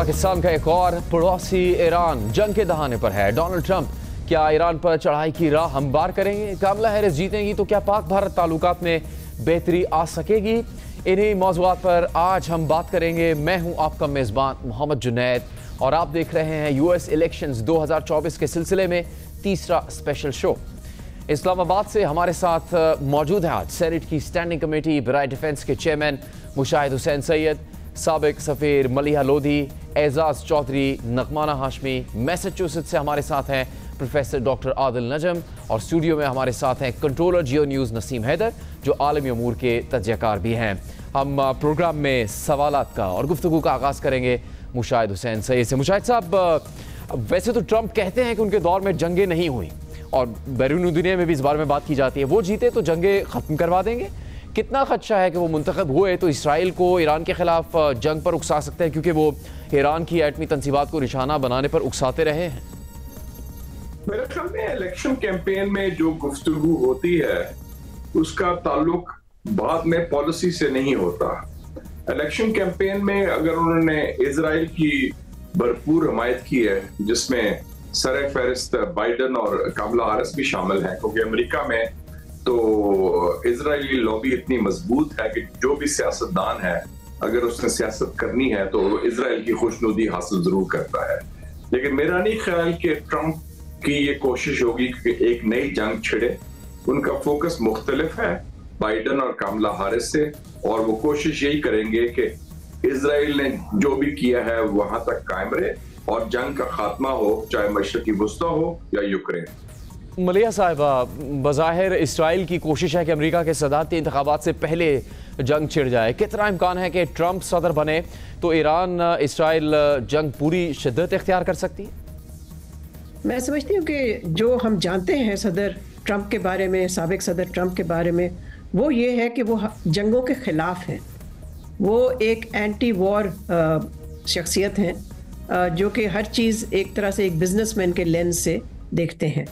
पाकिस्तान का एक और पड़ोसी ईरान जंग के दहाने पर है। डोनाल्ड ट्रंप क्या ईरान पर चढ़ाई की राह हमवार करेंगे? कमला हैरिस जीतेंगी तो क्या पाक भारत ताल्लुकात में बेहतरी आ सकेगी? इन्हीं मौज़ूआत पर आज हम बात करेंगे। मैं हूं आपका मेज़बान मोहम्मद जुनैद और आप देख रहे हैं यूएस इलेक्शंस 2024 के सिलसिले में तीसरा स्पेशल शो। इस्लामाबाद से हमारे साथ मौजूद है आज सेनेट की स्टैंडिंग कमेटी बराए डिफेंस के चेयरमैन मुशाहिद हुसैन सैयद, साबिक सफ़ीर मलिहा लोधी, एजाज चौधरी, नगमाना हाशमी। मैसेच्यूसेट्स से हमारे साथ हैं प्रोफेसर डॉक्टर आदिल नजम और स्टूडियो में हमारे साथ हैं कंट्रोलर जियो न्यूज़ नसीम हैदर जो आलमी अमूर के तज्ज़ियाकार भी हैं। हम प्रोग्राम में सवालात का और गुफ्तगू का आगाज़ करेंगे मुशाहिद हुसैन सैयद से। मुशाहिद साहब, वैसे तो ट्रंप कहते हैं कि उनके दौर में जंगें नहीं हुई और बैरून दुनिया में भी इस बारे में बात की जाती है, वो जीते तो जंगें ख़त्म करवा देंगे। कितना खदशा है कि वो मुंतखब हुए तो इसराइल को ईरान के खिलाफ जंग पर उकसा सकते हैं, क्योंकि वो ईरान की एटमी तंसीबात को निशाना बनाने पर उकसाते रहे हैं? मेरे ख्याल में इलेक्शन कैंपेन में जो गुफ्तगू होती है उसका ताल्लुक बाद में पॉलिसी से नहीं होता। इलेक्शन कैंपेन में अगर उन्होंने इजराइल की भरपूर हमायत की है, जिसमें सर फहरिस्त बाइडन और कमला हैरिस भी शामिल हैं, क्योंकि अमेरिका में तो इजरायली लॉबी इतनी मजबूत है कि जो भी सियासतदान है अगर उसने सियासत करनी है तो इजराइल की खुशनुदी हासिल जरूर करता है। लेकिन मेरा नहीं ख्याल कि ट्रंप की ये कोशिश होगी कि एक नई जंग छिड़े। उनका फोकस मुख्तलिफ है बाइडन और कमला हैरिस से, और वो कोशिश यही करेंगे कि इजराइल ने जो भी किया है वहां तक कायम रहे और जंग का खात्मा हो, चाहे मशरकी वुस्ता हो या यूक्रेन। मलिहा साहिबा, बज़ाहिर इसराइल की कोशिश है कि अमेरिका के सदारती इंतखाबात से पहले जंग छिड़ जाए। कितना इम्कान है कि ट्रंप सदर बने तो ईरान इसराइल जंग पूरी शिद्दत इख्तियार कर सकती है? मैं समझती हूँ कि जो हम जानते हैं सदर ट्रंप के बारे में, साबिक सदर ट्रंप के बारे में, वो ये है कि वो जंगों के ख़िलाफ़ हैं। वो एक एंटी वॉर शख्सियत हैं जो कि हर चीज़ एक तरह से एक बिजनेसमैन के लेंस से देखते हैं,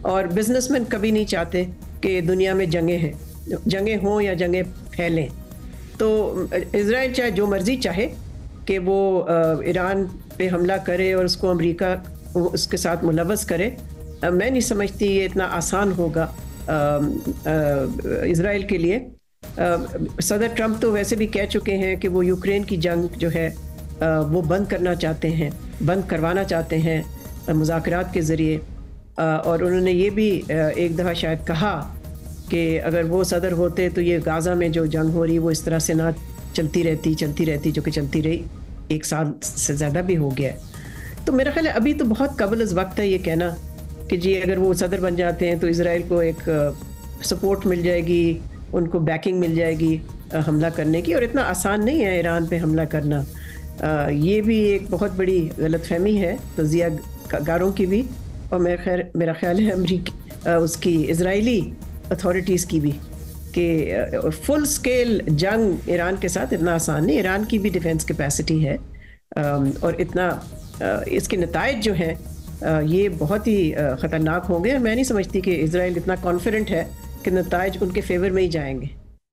और बिजनेसमैन कभी नहीं चाहते कि दुनिया में जंगें हों या जंगें फैलें। तो इजराइल चाहे जो मर्ज़ी चाहे कि वो ईरान पे हमला करे और उसको अमेरिका उसके साथ मुलव्वस करे, मैं नहीं समझती ये इतना आसान होगा इजराइल के लिए। सदर ट्रंप तो वैसे भी कह चुके हैं कि वो यूक्रेन की जंग जो है वो बंद करवाना चाहते हैं मुज़ाकरात के ज़रिए। और उन्होंने ये भी एक दफ़ा शायद कहा कि अगर वो सदर होते तो ये गाज़ा में जो जंग हो रही वो इस तरह से ना चलती रहती, जो कि चलती रही 1 साल से ज़्यादा भी हो गया है। तो मेरा ख्याल है अभी तो बहुत कबल अज़ वक्त है ये कहना कि जी अगर वो सदर बन जाते हैं तो इजराइल को एक सपोर्ट मिल जाएगी, उनको बैकिंग मिल जाएगी हमला करने की। और इतना आसान नहीं है ईरान पे हमला करना। ये भी एक बहुत बड़ी गलतफहमी है तज़ियागारों की भी, और मेरा ख्याल है अमरीकी उसकी इजरायली अथॉरिटीज़ की भी, कि फुल स्केल जंग ईरान के साथ इतना आसान नहीं। ईरान की भी डिफेंस कैपेसिटी है और इतना इसके नतायज जो हैं ये बहुत ही ख़तरनाक होंगे। मैं नहीं समझती कि इजराइल इतना कॉन्फिडेंट है कि नतायज उनके फेवर में ही जाएंगे।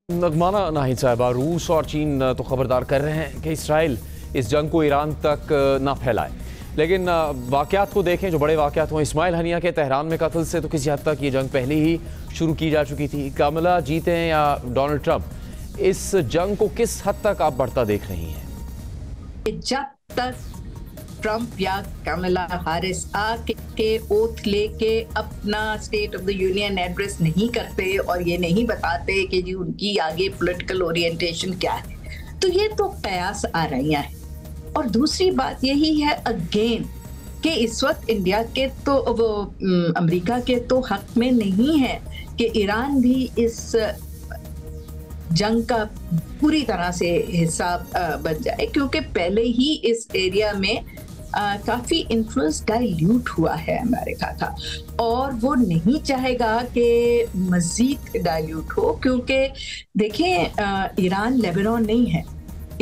नगमाना नाहिद साहिबा, रूस और चीन तो खबरदार कर रहे हैं कि इसराइल इस जंग को ईरान तक ना फैलाए, लेकिन वाक़यात को देखें जो बड़े वाक़यात हुए। इस्माइल हनिया के तेहरान में कत्ल से तो किसी हद तक ये जंग पहले ही शुरू की जा चुकी थी। कमला जीते या डोनाल्ड ट्रंप, इस जंग को किस हद तक आप बढ़ता देख रही हैं? जब तक ट्रंप या कमला हैरिस आके ओथ लेके अपना state of the union address नहीं करते और ये नहीं बताते कि जी उनकी आगे पॉलिटिकल ओरिएंटेशन क्या है, तो ये तो कयास आ रही है। और दूसरी बात यही है अगेन कि इस वक्त इंडिया के तो वो अमेरिका के तो हक में नहीं है कि ईरान भी इस जंग का पूरी तरह से हिस्सा बन जाए, क्योंकि पहले ही इस एरिया में काफ़ी इन्फ्लुएंस डाइल्यूट हुआ है अमेरिका का, और वो नहीं चाहेगा कि मज़ीद डाइल्यूट हो। क्योंकि देखें, ईरान लेबनान नहीं है,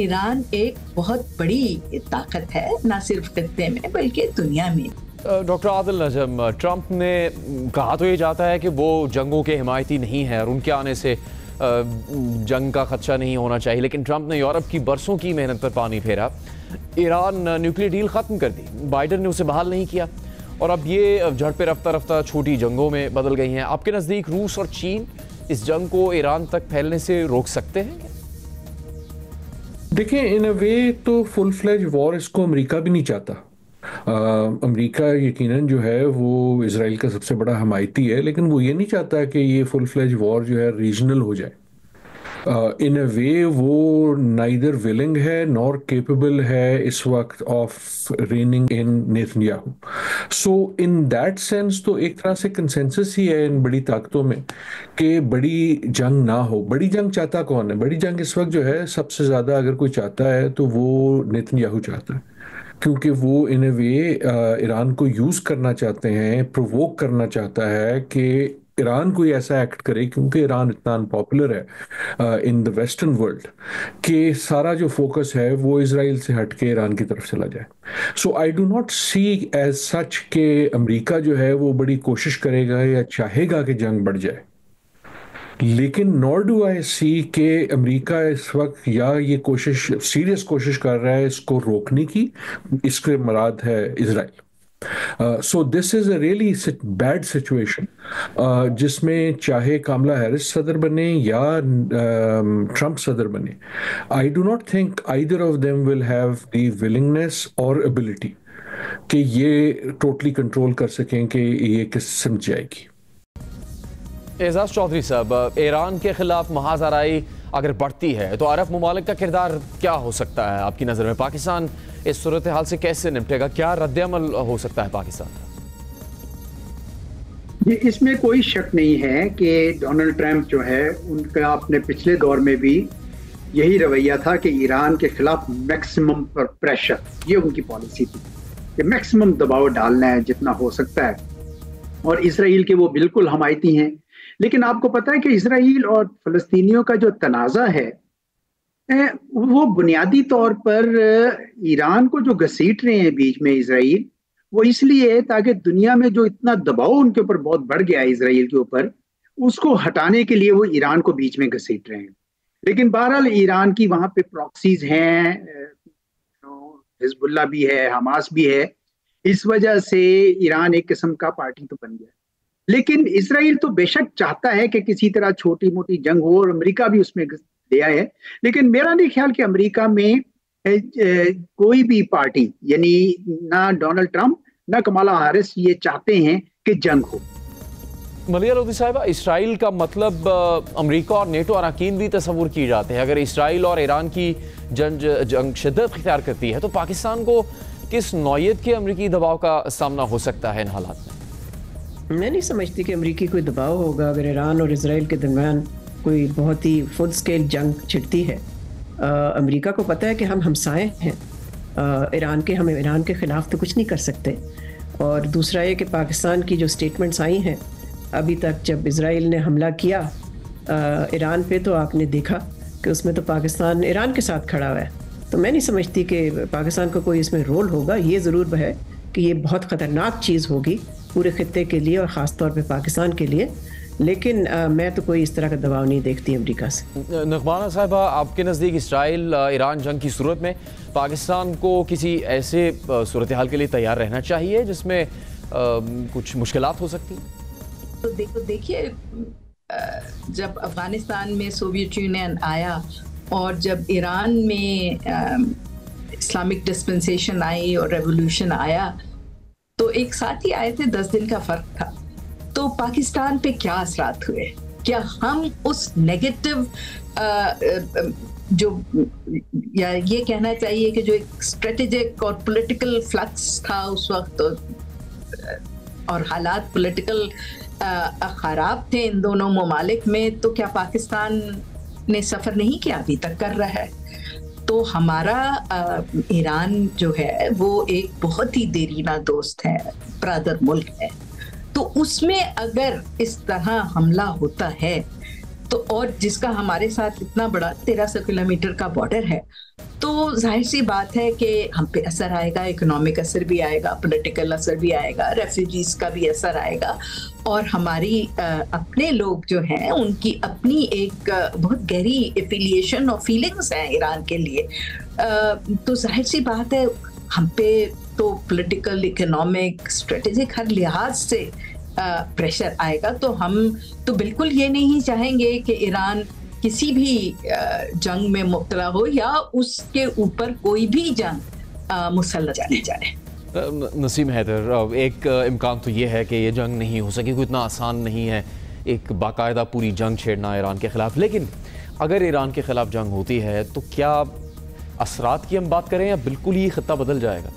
ईरान एक बहुत बड़ी ताकत है, ना सिर्फ खत्ते में बल्कि दुनिया में। डॉक्टर आदिल नजम, ट्रंप ने कहा तो ये जाता है कि वो जंगों के हिमायती नहीं है और उनके आने से जंग का खदशा नहीं होना चाहिए, लेकिन ट्रंप ने यूरोप की बरसों की मेहनत पर पानी फेरा। ईरान न्यूक्लियर डील ख़त्म कर दी, बाइडन ने उसे बहाल नहीं किया और अब ये झड़पें रफ्ता रफ्ता छोटी जंगों में बदल गई हैं। आपके नज़दीक रूस और चीन इस जंग को ईरान तक फैलने से रोक सकते हैं? देखिए, इन अ वे तो फुल फ्लेज वॉर इसको अमेरिका भी नहीं चाहता। अमेरिका यकीनन जो है वो इजराइल का सबसे बड़ा हमायती है, लेकिन वो ये नहीं चाहता कि ये फुल फ्लेज वॉर जो है रीजनल हो जाए। इन अ वे वो नाइदर विलिंग है नॉर केपेबल है इस वक्त of raining in Netanyahu. So in that sense तो एक तरह से कंसेंसस ही है इन बड़ी ताकतों में कि बड़ी जंग ना हो। बड़ी जंग चाहता कौन है? बड़ी जंग इस वक्त जो है सबसे ज्यादा अगर कोई चाहता है तो वो नेतन्याहू चाहता है, क्योंकि वो इन अ वे ईरान को यूज करना चाहते हैं, प्रोवोक करना चाहता है कि ईरान कोई ऐसा एक्ट करे, क्योंकि ईरान इतना अनपॉपुलर है इन द वेस्टर्न वर्ल्ड कि सारा जो फोकस है वो इजराइल से हट के ईरान की तरफ चला जाए। So I do not see as such कि अमेरिका जो है वो बड़ी कोशिश करेगा या चाहेगा कि जंग बढ़ जाए, लेकिन नॉर डू आई सी कि अमेरिका इस वक्त या ये कोशिश सीरियस कोशिश कर रहा है इसको रोकने की। इसके मुराद है Israel. So this is a really bad situation जिसमें चाहे कामला हैरिस सदर बने या ट्रंप सदर बने, आई do not think either of them will have the willingness और एबिलिटी कि ये टोटली कंट्रोल कर सकें कि ये किस समझ जाएगी। एजाज चौधरी साहब, ईरान के खिलाफ महाजराई अगर बढ़ती है तो अरब ममालिक का किरदार क्या हो सकता है आपकी नज़र में? पाकिस्तान इस सूरत हाल से कैसे निपटेगा? क्या रद्द-ए-अमल हो सकता है पाकिस्तान का? ये इसमें कोई शक नहीं है कि डोनाल्ड ट्रंप जो है उनका अपने पिछले दौर में भी यही रवैया था कि ईरान के खिलाफ मैक्सिमम प्रेशर, ये उनकी पॉलिसी थी कि मैक्सिमम दबाव डालना है जितना हो सकता है। और इसराइल के वो बिल्कुल हमायती हैं। लेकिन आपको पता है कि इसराइल और फ़लस्तीनियों का जो तनाज़ा है वो बुनियादी तौर पर ईरान को जो घसीट रहे हैं बीच में इसराइल, वो इसलिए ताकि दुनिया में जो इतना दबाव उनके ऊपर बहुत बढ़ गया है इसराइल के ऊपर, उसको हटाने के लिए वो ईरान को बीच में घसीट रहे हैं। लेकिन बहरहाल ईरान की वहाँ पे प्रॉक्सीज हैं, हिजबुल्लाह भी है, हमास भी है, इस वजह से ईरान एक किस्म का पार्टी तो बन गया। लेकिन इसराइल तो बेशक चाहता है कि किसी तरह छोटी मोटी जंग हो और अमेरिका भी उसमें दिया है, लेकिन मेरा नहीं ख्याल कि अमेरिका में कोई भी पार्टी, यानी ना डोनाल्ड ट्रंप ना कमला हैरिस ये चाहते हैं कि जंग हो। मलिया लोधी साहिबा, इसराइल का मतलब अमेरिका और नेटो अरकान भी तस्वुर किए जाते हैं। अगर इसराइल और ईरान की जंग शिद्दत इख्तियार करती है तो पाकिस्तान को किस नौयत के अमरीकी दबाव का सामना हो सकता है इन हालात में? मैं नहीं समझती कि अमरीकी कोई दबाव होगा अगर ईरान और इसराइल के दरमियान कोई बहुत ही फुल स्केल जंग छिड़ती है। अमेरिका को पता है कि हम हमसाए हैं ईरान के, हम ईरान के ख़िलाफ़ तो कुछ नहीं कर सकते। और दूसरा ये कि पाकिस्तान की जो स्टेटमेंट्स आई हैं अभी तक, जब इसराइल ने हमला किया ईरान पे तो आपने देखा कि उसमें तो पाकिस्तान ईरान के साथ खड़ा हुआ है। तो मैं नहीं समझती कि पाकिस्तान का कोई इसमें रोल होगा। ये ज़रूर है कि ये बहुत ख़तरनाक चीज़ होगी पूरे खित्ते के लिए और ख़ास तौर पे पाकिस्तान के लिए, लेकिन मैं तो कोई इस तरह का दबाव नहीं देखती अमेरिका से। नगमाना साहिबा, आपके नज़दीक इसराइल ईरान जंग की सूरत में पाकिस्तान को किसी ऐसे सूरत हाल के लिए तैयार रहना चाहिए जिसमें कुछ मुश्किलात हो सकती हैं? तो देखिए, जब अफगानिस्तान में सोवियत यूनियन आया और जब ईरान में इस्लामिक डिस्पेंसेशन आई और रेवोल्यूशन आया, तो एक साथ ही आए थे, 10 दिन का फर्क था। तो पाकिस्तान पे क्या असरात हुए? क्या हम उस नेगेटिव जो, या ये कहना चाहिए कि जो एक स्ट्रेटेजिक और पॉलिटिकल फ्लक्स था उस वक्त और हालात पॉलिटिकल खराब थे इन दोनों ममालिक में, तो क्या पाकिस्तान ने सफ़र नहीं किया? अभी तक कर रहा है। तो हमारा ईरान जो है वो एक बहुत ही देरीना दोस्त है, ब्रदर मुल्क है। तो उसमें अगर इस तरह हमला होता है तो और जिसका हमारे साथ इतना बड़ा 1300 किलोमीटर का बॉर्डर है, तो जाहिर सी बात है कि हम पे असर आएगा, इकोनॉमिक असर भी आएगा, पॉलिटिकल असर भी आएगा, रेफ्यूजीज का भी असर आएगा, और हमारी अपने लोग जो हैं उनकी अपनी एक बहुत गहरी एफिलिएशन और फीलिंग्स हैं ईरान के लिए। तो जाहिर सी बात है हम पे तो पॉलिटिकल, इकोनॉमिक, स्ट्रेटेजिक हर लिहाज से प्रेशर आएगा। तो हम तो बिल्कुल ये नहीं चाहेंगे कि ईरान किसी भी जंग में मुब्तला हो या उसके ऊपर कोई भी जंग मुसल्लत की जाए। नसीम हैदर, एक इम्कान तो ये है कि ये जंग नहीं हो सकेगी, इतना आसान नहीं है एक बाकायदा पूरी जंग छेड़ना ईरान के ख़िलाफ़। लेकिन अगर ईरान के ख़िलाफ़ जंग होती है तो क्या असरात की हम बात करें या बिल्कुल ही ख़ित्ता बदल जाएगा?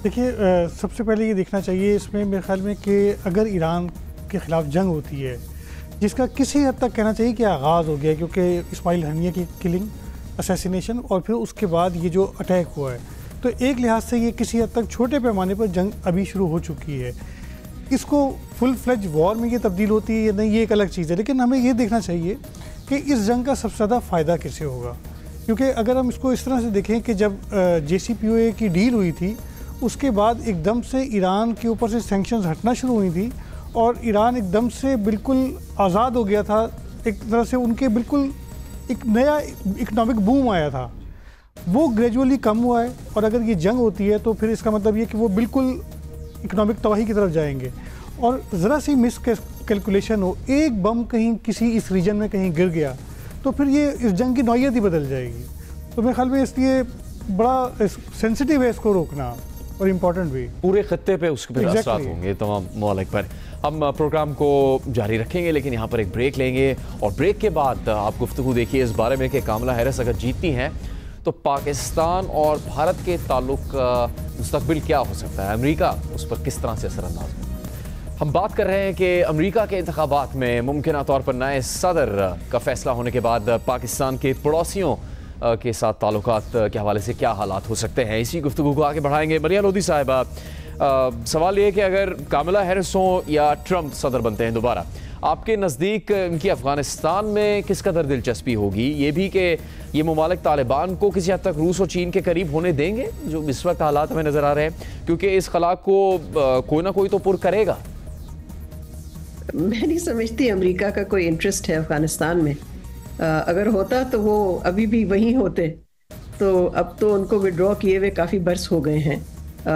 देखिए, सबसे पहले ये देखना चाहिए इसमें मेरे ख्याल में कि अगर ईरान के ख़िलाफ़ जंग होती है, जिसका किसी हद तक कहना चाहिए कि आगाज़ हो गया, क्योंकि इस्माइल हनिया की किलिंग, असैसिनेशन और फिर उसके बाद ये जो अटैक हुआ है, तो एक लिहाज से ये किसी हद तक छोटे पैमाने पर जंग अभी शुरू हो चुकी है। इसको फुल फ्लेज वॉर में ये तब्दील होती है या नहीं, ये एक अलग चीज़ है। लेकिन हमें ये देखना चाहिए कि इस जंग का सबसे ज़्यादा फ़ायदा किसे होगा, क्योंकि अगर हम इसको इस तरह से देखें कि जब JCPOA की डील हुई थी, उसके बाद एकदम से ईरान के ऊपर से सैंक्शंस हटना शुरू हुई थी और ईरान एकदम से बिल्कुल आज़ाद हो गया था। एक तरह से उनके बिल्कुल एक नया इकनॉमिक बूम आया था, वो ग्रेजुअली कम हुआ है। और अगर ये जंग होती है तो फिर इसका मतलब ये कि वो बिल्कुल इकनॉमिक तबाही की तरफ जाएंगे। और ज़रा सी मिस कैलकुलेशन हो, एक बम कहीं किसी इस रीजन में कहीं गिर गया तो फिर ये इस जंग की नौयत ही बदल जाएगी। तो मेरे ख्याल में इसलिए बड़ा सेंसिटिव है इसको रोकना और इम्पॉर्टेंट भी। पूरे खत्ते पे उसके फिर असरात होंगे तमाम ममालिक पर। हम प्रोग्राम को जारी रखेंगे, लेकिन यहाँ पर एक ब्रेक लेंगे और ब्रेक के बाद आप गुफ्तगू देखिए इस बारे में कि कामला हैरिस अगर जीतती हैं तो पाकिस्तान और भारत के ताल्लुक का मुस्तकबिल क्या हो सकता है, अमेरिका उस पर किस तरह से असरअंदाज होगा। हम बात कर रहे हैं कि अमेरिका के इंतखाबात में मुमकिन तौर पर नए सदर का फैसला होने के बाद पाकिस्तान के पड़ोसियों के साथ ताल्लुकात के हवाले से क्या हालात हो सकते हैं, इसी गुफ्तगू को आगे बढ़ाएंगे। मरिया लोधी साहिबा, सवाल ये कि अगर कामला हैरिस हो या ट्रंप सदर बनते हैं दोबारा, आपके नज़दीक इनकी अफ़गानिस्तान में किस कदर दिलचस्पी होगी, ये भी कि ये ममालिक तालिबान को किसी हद तक रूस और चीन के करीब होने देंगे, जो इस वक्त हालात हमें नज़र आ रहे हैं, क्योंकि इस खला को कोई ना कोई तो पुर करेगा। मैं नहीं समझती अमेरिका का कोई इंटरेस्ट है अफ़गानिस्तान में। अगर होता तो वो अभी भी वहीं होते। तो अब तो उनको विड्रॉ किए हुए काफ़ी बरस हो गए हैं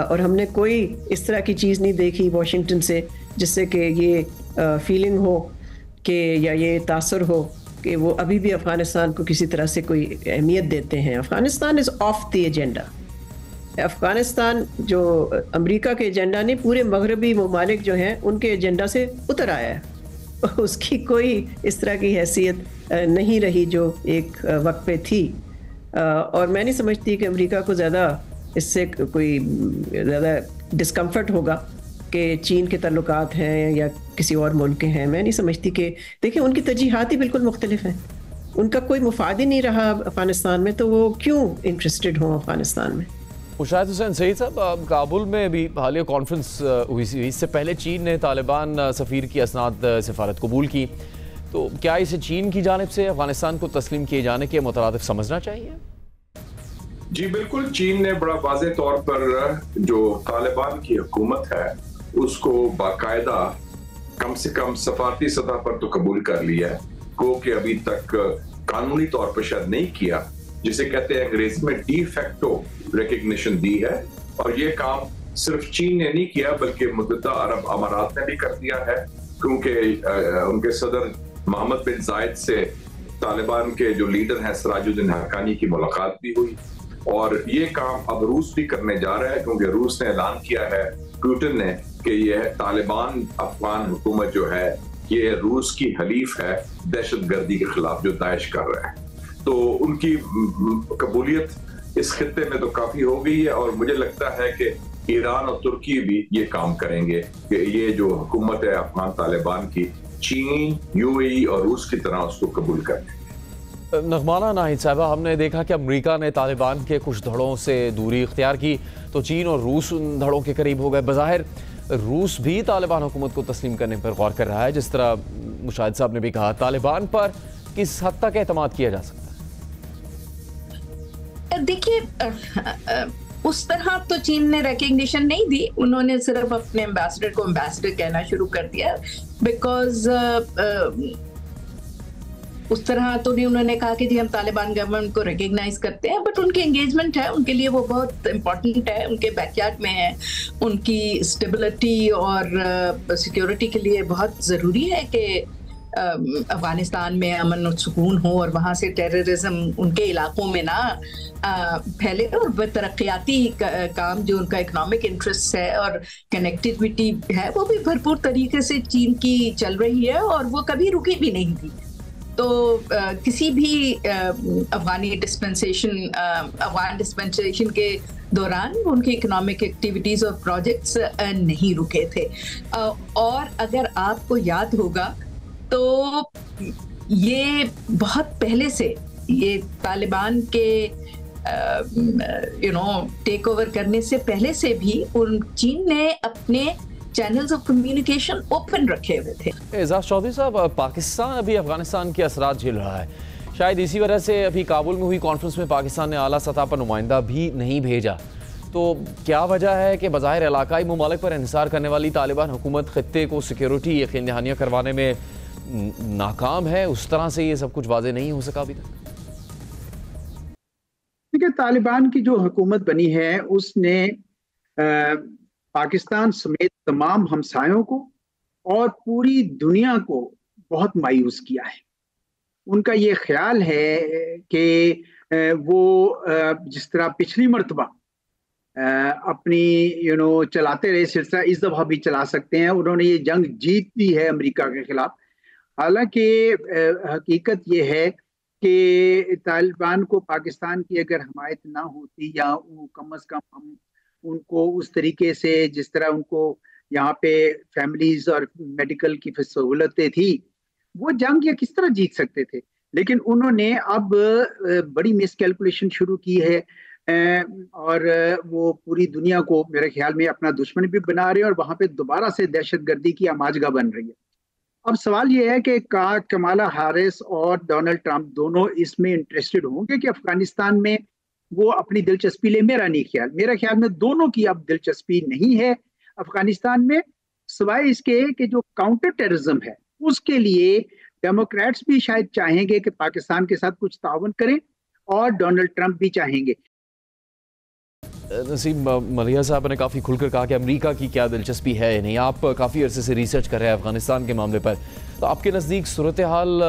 और हमने कोई इस तरह की चीज़ नहीं देखी वाशिंगटन से जिससे कि ये फीलिंग हो कि या ये तासर हो कि वो अभी भी अफ़गानिस्तान को किसी तरह से कोई अहमियत देते हैं। Afghanistan is of the agenda. Afghanistan जो अमेरिका के एजेंडा नहीं, पूरे मगरबी ममालिक जो हैं उनके एजेंडा से उतर आया है। उसकी कोई इस तरह की हैसियत नहीं रही जो एक वक्त पे थी। और मैं नहीं समझती कि अमेरिका को ज़्यादा इससे कोई ज़्यादा डिस्कम्फर्ट होगा कि चीन के ताल्लुकात हैं या किसी और मुल्क के हैं। मैं नहीं समझती कि देखिए उनकी तरजीहात ही बिल्कुल मुख्तलिफ हैं। उनका कोई मुफाद ही नहीं रहा अफ़गानिस्तान में, तो वो क्यों इंटरेस्टेड हों अफ़गानिस्तान में। मुशाहिद हुसैन सईद साहब, काबुल में अभी हालिया कॉन्फ्रेंस हुई थी, इससे पहले चीन ने तालिबान सफ़ीर की असनाद सिफारत कबूल की, तो क्या इसे चीन की जानिब से अफ़गानिस्तान को तस्लीम किए जाने के मुतरादिफ समझना चाहिए? जी बिल्कुल, चीन ने बड़ा वाज़ेह तौर पर जो तालिबान की हुकूमत है उसको बाकायदा कम से कम सफारती सतह पर तो कबूल कर लिया है, को कि अभी तक कानूनी तौर पर शायद नहीं किया, जिसे कहते हैं अंग्रेजी में डी फैक्टो रिकग्निशन दी है। और ये काम सिर्फ चीन ने नहीं किया बल्कि मुत्तहिदा अरब अमारात ने भी कर दिया है, क्योंकि उनके सदर मोहम्मद बिन जायद से तालिबान के जो लीडर हैं सिराजुद्दीन हक्कानी की मुलाकात भी हुई। और ये काम अब रूस भी करने जा रहा है, क्योंकि रूस ने ऐलान किया है, पुतिन ने, कि यह तालिबान अफगान हुकूमत जो है ये रूस की हलीफ है दहशतगर्दी के खिलाफ जो दाइश कर रहा है। तो उनकी कबूलियत इस खित्ते में तो काफी हो गई है और मुझे लगता है कि ईरान और तुर्की भी ये काम करेंगे कि ये जो हुकूमत है अफगान तालिबान की, चीन, यूएई और रूस की तरह उसको कबूल करें। नगमाना नाहिद साहबा, हमने देखा कि अमेरिका ने तालिबान के कुछ धड़ों से दूरी इख्तियार की तो चीन और रूस उन धड़ों के करीब हो गए। बज़ाहिर रूस भी तालिबान हुकूमत को तस्लीम करने पर गौर कर रहा है, जिस तरह मुशाहिद साहब ने भी कहा। तालिबान पर किस हद तक एतमाद किया जा सकता है? देखिए, उस तरह तो चीन ने रिकग्निशन नहीं दी, उन्होंने सिर्फ अपने एम्बेसडर को एम्बेसडर कहना शुरू कर दिया, बिकॉज उस तरह तो नहीं उन्होंने कहा कि जी हम तालिबान गवर्नमेंट को रिकग्नाइज करते हैं, बट उनकी एंगेजमेंट है, उनके लिए वो बहुत इंपॉर्टेंट है, उनके बैकयार्ड में है, उनकी स्टेबिलिटी और सिक्योरिटी के लिए बहुत ज़रूरी है कि अफगानिस्तान में अमन और सुकून हो और वहाँ से टेररिज्म उनके इलाकों में ना फैले, और वह तरक्याती काम जो उनका इकोनॉमिक इंटरेस्ट है और कनेक्टिविटी है वो भी भरपूर तरीके से चीन की चल रही है और वो कभी रुकी भी नहीं थी। तो किसी भी अफगान डिस्पेंसेशन के दौरान उनके इकोनॉमिक एक्टिविटीज और प्रोजेक्ट्स नहीं रुके थे। और अगर आपको याद होगा तो ये बहुत पहले से, ये तालिबान के टेक ओवर करने से पहले से भी चीन ने अपने चैनल्स ऑफ कम्युनिकेशन ओपन रखे हुए थे। एजाज चौधरी साहब, पाकिस्तान अभी अफगानिस्तान के असरात झेल रहा है, शायद इसी वजह से अभी काबुल में हुई कॉन्फ्रेंस में पाकिस्तान ने आला सतह पर नुमाइंदा भी नहीं भेजा। तो क्या वजह है कि बज़ाहिर इलाकाई ममालिक पर इंहिसार करने वाली तालिबान हुकूमत खित्ते को सिक्योरिटी यकीन दहानियाँ करवाने में नाकाम है? उस तरह से ये सब कुछ वाज़ेह नहीं हो सका अभी तक। देखिए, तालिबान की जो हुकूमत बनी है उसने पाकिस्तान समेत तमाम हमसायों को और पूरी दुनिया को बहुत मायूस किया है। उनका ये ख्याल है कि वो जिस तरह पिछली मर्तबा अपनी चलाते रहे सिलसिला, इस दफ़ा भी चला सकते हैं। उन्होंने ये जंग जीत दी है अमेरिका के खिलाफ। हालांकि हकीकत ये है कि तालिबान को पाकिस्तान की अगर हमायत ना होती या कम अज़ कम हम उनको उस तरीके से, जिस तरह उनको यहाँ पे फैमिलीज और मेडिकल की सहूलतें थी, वो जंग ये किस तरह जीत सकते थे। लेकिन उन्होंने अब बड़ी मिसकैलकुलेशन शुरू की है और वो पूरी दुनिया को मेरे ख्याल में अपना दुश्मन भी बना रहे हैं और वहाँ पे दोबारा से दहशतगर्दी की आमाजगा बन रही है। अब सवाल ये है कि कमाला हारिस और डोनाल्ड ट्रंप दोनों इसमें इंटरेस्टेड होंगे कि अफगानिस्तान में वो अपनी दिलचस्पी ले। मेरा ख्याल में दोनों की अब दिलचस्पी नहीं है अफगानिस्तान में, सिवाय इसके कि जो काउंटर टेररिज्म है उसके लिए डेमोक्रेट्स भी शायद चाहेंगे कि पाकिस्तान के साथ कुछ ताउन करें और डोनाल्ड ट्रंप भी चाहेंगे। नसीम मलिया साहब ने काफ़ी खुलकर कहा कि अमेरिका की क्या दिलचस्पी है नहीं। आप काफ़ी अरसे से रिसर्च कर रहे हैं अफगानिस्तान के मामले पर, तो आपके नज़दीक सूरत हाल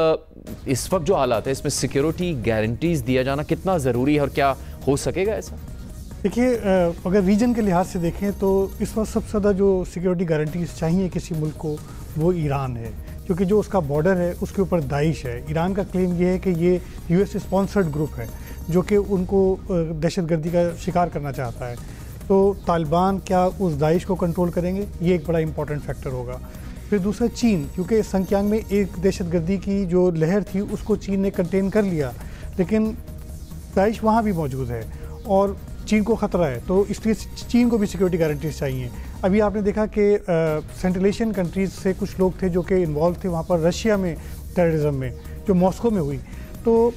इस वक्त जो हालात है इसमें सिक्योरिटी गारंटीज दिया जाना कितना ज़रूरी है और क्या हो सकेगा ऐसा? देखिए, अगर रीजन के लिहाज से देखें तो इस वक्त सबसे ज़्यादा जो सिक्योरिटी गारंटीज चाहिए किसी मुल्क को वो ईरान है, क्योंकि जो उसका बॉर्डर है उसके ऊपर दाइश है। ईरान का क्लेम ये है कि ये यूएस स्पॉन्सर्ड ग्रुप है जो कि उनको दहशतगर्दी का शिकार करना चाहता है। तो तालिबान क्या उस दाइश को कंट्रोल करेंगे, ये एक बड़ा इंपॉर्टेंट फैक्टर होगा। फिर दूसरा चीन, क्योंकि संक्यांग में एक दहशतगर्दी की जो लहर थी उसको चीन ने कंटेन कर लिया, लेकिन दाइश वहाँ भी मौजूद है और चीन को ख़तरा है, तो इसलिए चीन को भी सिक्योरिटी गारंटीज चाहिए। अभी आपने देखा कि सेंट्रल एशियन कंट्रीज़ से कुछ लोग थे जो कि इन्वॉल्व थे वहाँ पर रशिया में टेररिज्म में, जो मॉस्को में हुई। तो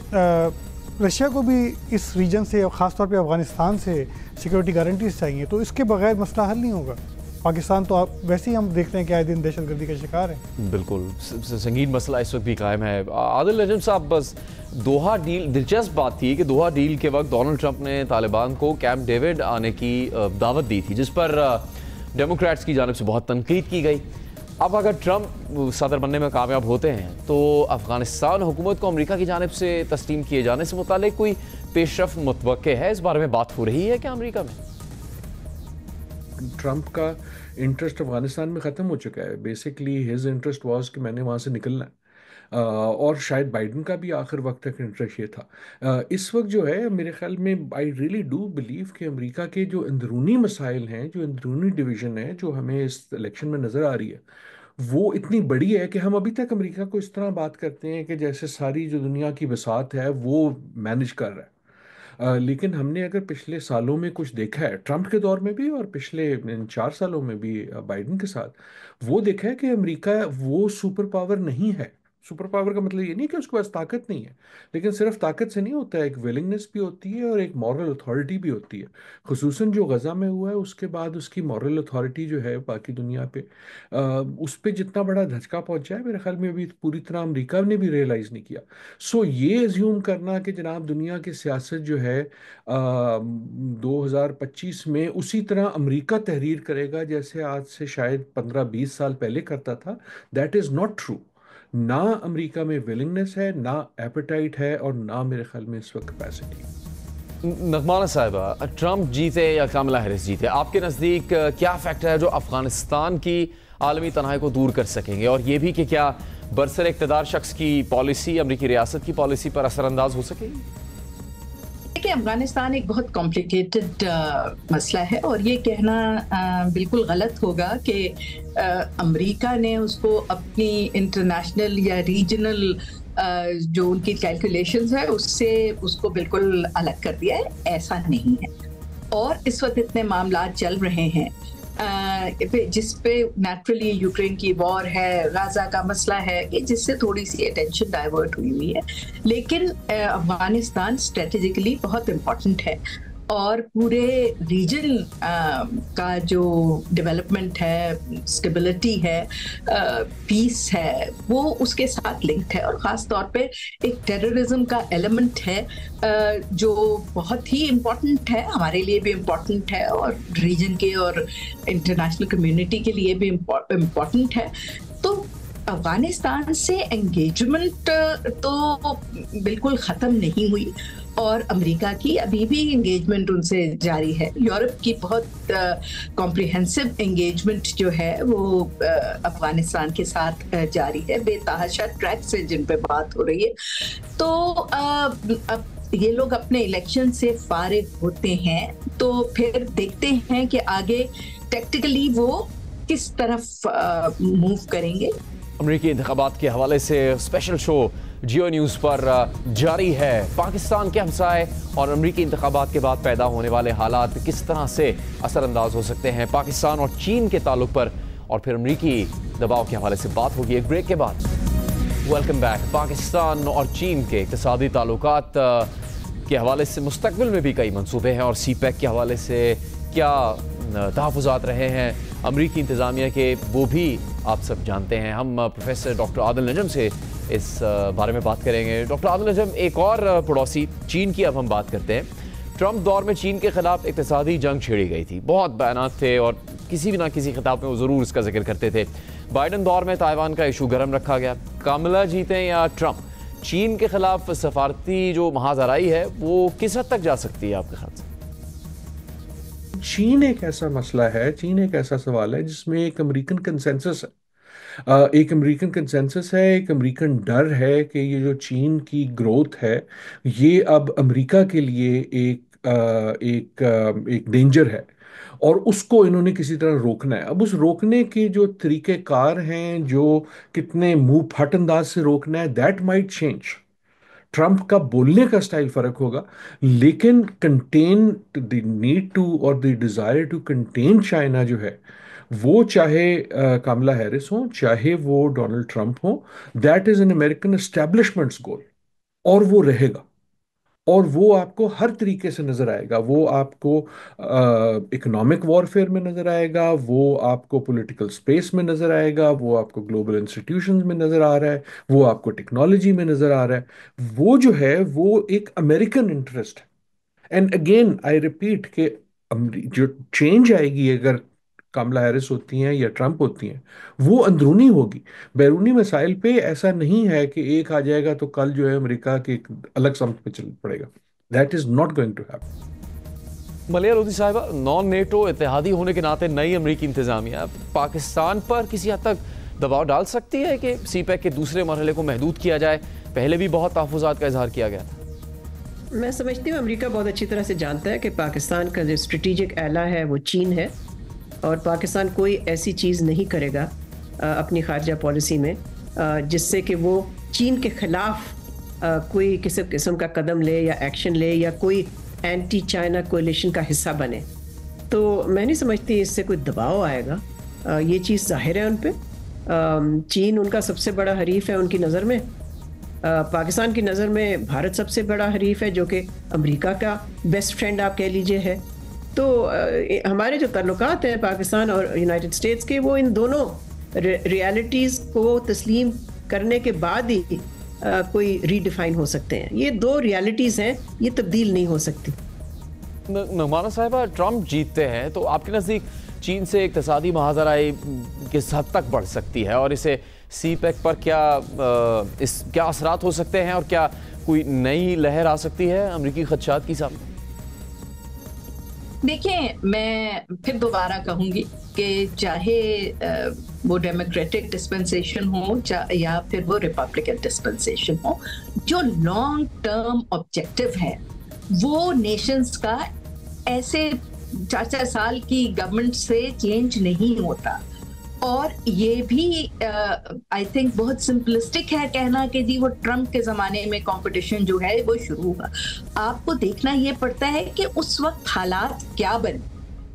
रशिया को भी इस रीजन से और ख़ास तौर पे अफ़गानिस्तान से सिक्योरिटी गारंटीज चाहिए, तो इसके बगैर मसला हल नहीं होगा। पाकिस्तान तो आप वैसे ही हम देखते हैं कि आए दिन दहशतगर्दी का शिकार है। बिल्कुल संगीन मसला इस वक्त भी कायम है। आदिल नजम साहब, बस दोहा डील, दिलचस्प बात थी कि दोहा डील के वक्त डोनाल्ड ट्रंप ने तालिबान को कैंप डेविड आने की दावत दी थी, जिस पर डेमोक्रेट्स की जानिब से बहुत तनकीद की गई। अब अगर ट्रंप सदर बनने में कामयाब होते हैं तो अफगानिस्तान हुकूमत को अमेरिका की जानिब से तस्लीम किए जाने से मुतालिक कोई पेशरफ मुतवक्के है? इस बारे में बात हो रही है क्या अमेरिका में? ट्रंप का इंटरेस्ट अफगानिस्तान में ख़त्म हो चुका है। बेसिकली हिज इंटरेस्ट वाज कि मैंने वहाँ से निकलना है। और शायद बाइडन का भी आखिर वक्त तक इंटरेस्ट ये था। इस वक्त जो है मेरे ख्याल में आई रियली डू बिलीव कि अमेरिका के जो अंदरूनी मसाइल हैं, जो अंदरूनी डिवीज़न है जो हमें इस इलेक्शन में नज़र आ रही है, वो इतनी बड़ी है कि हम अभी तक अमेरिका को इस तरह बात करते हैं कि जैसे सारी जो दुनिया की बसात है वो मैनेज कर रहा है। लेकिन हमने अगर पिछले सालों में कुछ देखा है, ट्रंप के दौर में भी और पिछले इन 4 सालों में भी बाइडन के साथ, वो देखा है कि अमेरिका वो सुपर पावर नहीं है। सुपर पावर का मतलब ये नहीं कि उसके पास ताकत नहीं है, लेकिन सिर्फ ताकत से नहीं होता है, एक विलिंगनेस भी होती है और एक मॉरल अथॉरिटी भी होती है। खुसूसन जो गजा में हुआ है उसके बाद उसकी मॉरल अथॉरिटी जो है बाकी दुनिया पे, उस पे जितना बड़ा धचका पहुंचा है मेरे ख्याल में अभी पूरी तरह अमेरिका ने भी रियलाइज नहीं किया। सो ये एज्यूम करना कि जनाब दुनिया की सियासत जो है 2025 में उसी तरह अमेरिका तहरीर करेगा जैसे आज से शायद 15-20 साल पहले करता था, दैट इज नॉट ट्रू। ना अमेरिका में विलिंगनेस है, ना एपेटाइट है, और ना मेरे ख्याल में इस वक्त कैपेसिटी। नगमाना साहिबा, ट्रंप जीते या कमला हैरिस जीते, आपके नज़दीक क्या फैक्टर है जो अफगानिस्तान की आलमी तनाई को दूर कर सकेंगे, और ये भी कि क्या बरसर इक़्तिदार शख्स की पॉलिसी अमरीकी रियासत की पॉलिसी पर असरअंदाज हो सकेगी? देखिए, अफगानिस्तान एक बहुत कॉम्प्लिकेटेड मसला है और ये कहना बिल्कुल गलत होगा कि अमेरिका ने उसको अपनी इंटरनेशनल या रीजनल जो उनकी कैलकुलेशंस है उससे उसको बिल्कुल अलग कर दिया है। ऐसा नहीं है। और इस वक्त इतने मामला चल रहे हैं जिस पे नेचुरली यूक्रेन की वॉर है, गाजा का मसला है, ये जिससे थोड़ी सी अटेंशन डाइवर्ट हुई है। लेकिन अफगानिस्तान स्ट्रेटेजिकली बहुत इम्पोर्टेंट है और पूरे रीजन का जो डेवलपमेंट है, स्टेबिलिटी है, पीस है, वो उसके साथ लिंक्ड है। और ख़ास तौर पे एक टेररिज्म का एलिमेंट है जो बहुत ही इम्पोर्टेंट है, हमारे लिए भी इम्पोर्टेंट है और रीजन के और इंटरनेशनल कम्युनिटी के लिए भी इम्पोर्टेंट है। तो अफगानिस्तान से एंगेजमेंट तो बिल्कुल ख़त्म नहीं हुई और अमेरिका की अभी भी एंगेजमेंट उनसे जारी है। यूरोप की बहुत कॉम्प्रिहेंसिव एंगेजमेंट जो है वो अफगानिस्तान के साथ जारी है, बेतहाशा ट्रैक से जिन पे बात हो रही है। तो अब ये लोग अपने इलेक्शन से फारिग होते हैं तो फिर देखते हैं कि आगे टैक्टिकली वो किस तरफ मूव करेंगे। अमरीकी इंतखाबात के हवाले से स्पेशल शो जियो न्यूज़ पर जारी है। पाकिस्तान के हमसाए और अमरीकी इंतखाबात के बाद पैदा होने वाले हालात किस तरह से असरअंदाज हो सकते हैं पाकिस्तान और चीन के ताल्लुक पर, और फिर अमरीकी दबाव के हवाले से बात होगी एक ब्रेक के बाद। Welcome back. पाकिस्तान और चीन के इक़्तिसादी ताल्लुकात के हवाले से मुस्तकबिल में भी कई मंसूबे हैं और CPEC के हवाले से क्या तहफ़्फ़ुज़ात रहे हैं अमरीकी इंतज़ामिया के, वो भी आप सब जानते हैं। हम प्रोफेसर डॉक्टर आदिल नजम से इस बारे में बात करेंगे। डॉक्टर आदिल नजम, एक और पड़ोसी चीन की अब हम बात करते हैं। ट्रंप दौर में चीन के खिलाफ इक़्तिसादी जंग छेड़ी गई थी, बहुत बयानात थे और किसी भी ना किसी खिताब में वो ज़रूर इसका जिक्र करते थे। बाइडन दौर में ताइवान का इशू गर्म रखा गया। कमला जीते या ट्रंप, चीन के खिलाफ सफारती जो महाजराई है वो किस हद तक जा सकती है आपके ख्याल से? चीन एक ऐसा मसला है, चीन एक ऐसा सवाल है जिसमें एक अमेरिकन कंसेंसस है, एक अमेरिकन कंसेंसस है, एक अमेरिकन डर है कि ये जो चीन की ग्रोथ है ये अब अमेरिका के लिए एक डेंजर है और उसको इन्होंने किसी तरह रोकना है। अब उस रोकने के जो तरीक़ेकार हैं, जो कितने मुंह फट अंदाज से रोकना है, दैट माइट चेंज। ट्रंप का बोलने का स्टाइल फर्क होगा, लेकिन contain the need to or the desire to contain China जो है वो, चाहे कमला हैरिस हो चाहे वो डोनाल्ड ट्रंप हो, that is an American establishment's goal और वो रहेगा। और वो आपको हर तरीके से नजर आएगा, वो आपको इकोनॉमिक वॉरफेयर में नजर आएगा, वो आपको पॉलिटिकल स्पेस में नजर आएगा, वो आपको ग्लोबल इंस्टीट्यूशंस में नजर आ रहा है, वो आपको टेक्नोलॉजी में नजर आ रहा है। वो जो है वो एक अमेरिकन इंटरेस्ट है। एंड अगेन आई रिपीट कि जो चेंज आएगी अगर कमला हैरिस होती हैं या ट्रंप होती हैं, वो अंदरूनी होगी। बैरूनी मसाइल पे ऐसा नहीं है कि एक आ जाएगा तो कल जो है अमेरिका के एक अलग समत पे चल पड़ेगा। That is not going to happen. Maliya Lodhi साहिबा, नॉन नेटो इत्तेहादी होने के नाते नई अमरीकी इंतजामिया पाकिस्तान पर किसी हद तक दबाव डाल सकती है कि CPEC के दूसरे मरहले को महदूद किया जाए? पहले भी बहुत तहफ़्फ़ुज़ात का इजहार किया गया था। मैं समझती हूँ अमेरिका बहुत अच्छी तरह से जानता है कि पाकिस्तान का जो स्ट्रेटेजिक एला है वो चीन है और पाकिस्तान कोई ऐसी चीज़ नहीं करेगा अपनी खारजा पॉलिसी में जिससे कि वो चीन के ख़िलाफ़ कोई किसी किस्म का कदम ले या एक्शन ले या कोई एंटी चाइना कोलिशन का हिस्सा बने। तो मैं नहीं समझती इससे कोई दबाव आएगा। ये चीज़ जाहिर है उन पे। चीन उनका सबसे बड़ा हरीफ है उनकी नज़र में। पाकिस्तान की नज़र में भारत सबसे बड़ा हरीफ है, जो कि अमेरिका का बेस्ट फ्रेंड आप कह लीजिए है। तो हमारे जो ताल्लुकात हैं पाकिस्तान और यूनाइटेड स्टेट्स के, वो इन दोनों रियलिटीज़ को तस्लीम करने के बाद ही कोई रीडिफाइन हो सकते हैं। ये दो रियलिटीज़ हैं, ये तब्दील नहीं हो सकती। मेहमाना साहिबा, ट्रंप जीतते हैं तो आपके नज़दीक चीन से इक़्तिसादी महाजराई किस हद तक बढ़ सकती है, और इसे सीपैक पर क्या असरात हो सकते हैं, और क्या कोई नई लहर आ सकती है अमरीकी खदशात की सामने? देखिए, मैं फिर दोबारा कहूंगी कि चाहे वो डेमोक्रेटिक डिस्पेंसेशन हो या फिर वो रिपब्लिकन डिस्पेंसेशन हो, जो लॉन्ग टर्म ऑब्जेक्टिव है वो नेशंस का ऐसे 4-4 साल की गवर्नमेंट से चेंज नहीं होता। और ये भी आई थिंक बहुत सिंपलिस्टिक है कहना कि जी वो ट्रंप के ज़माने में कंपटीशन जो है वो शुरू हुआ। आपको देखना ये पड़ता है कि उस वक्त हालात क्या बने।